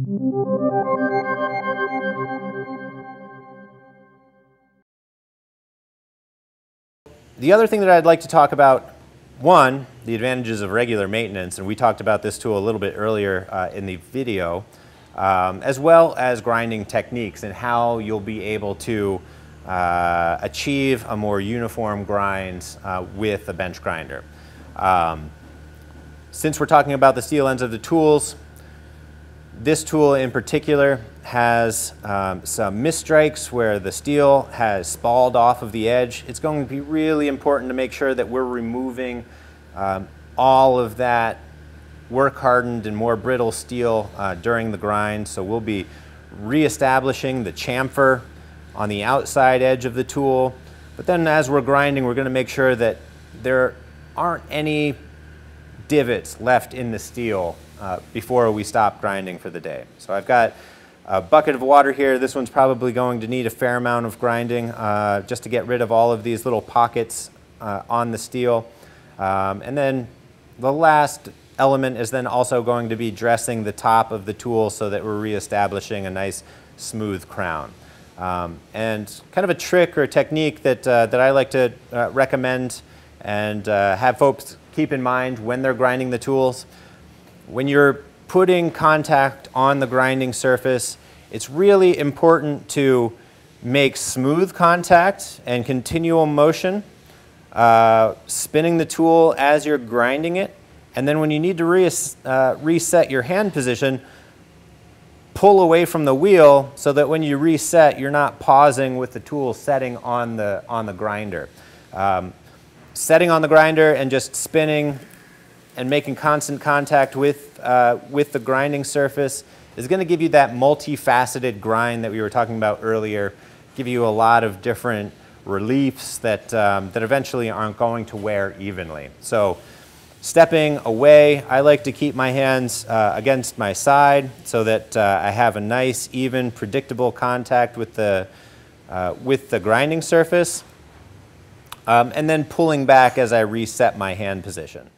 The other thing that I'd like to talk about, one, the advantages of regular maintenance, and we talked about this tool a little bit earlier in the video, as well as grinding techniques and how you'll be able to achieve a more uniform grind with a bench grinder. Since we're talking about the steel ends of the tools, this tool in particular has some misstrikes where the steel has spalled off of the edge. It's going to be really important to make sure that we're removing all of that work-hardened and more brittle steel during the grind. So we'll be reestablishing the chamfer on the outside edge of the tool. But then as we're grinding, we're going to make sure that there aren't any divots left in the steel before we stop grinding for the day. So I've got a bucket of water here. This one's probably going to need a fair amount of grinding just to get rid of all of these little pockets on the steel. And then the last element is then also going to be dressing the top of the tool so that we're reestablishing a nice smooth crown. And kind of a trick or a technique that I like to recommend and have folks keep in mind when they're grinding the tools. When you're putting contact on the grinding surface, it's really important to make smooth contact and continual motion, spinning the tool as you're grinding it, and then when you need to reset your hand position, pull away from the wheel so that when you reset, you're not pausing with the tool setting on the grinder. Setting on the grinder and just spinning and making constant contact with the grinding surface is going to give you that multifaceted grind that we were talking about earlier, give you a lot of different reliefs that eventually aren't going to wear evenly. So stepping away, I like to keep my hands against my side so that I have a nice, even, predictable contact with the grinding surface. And then pulling back as I reset my hand position.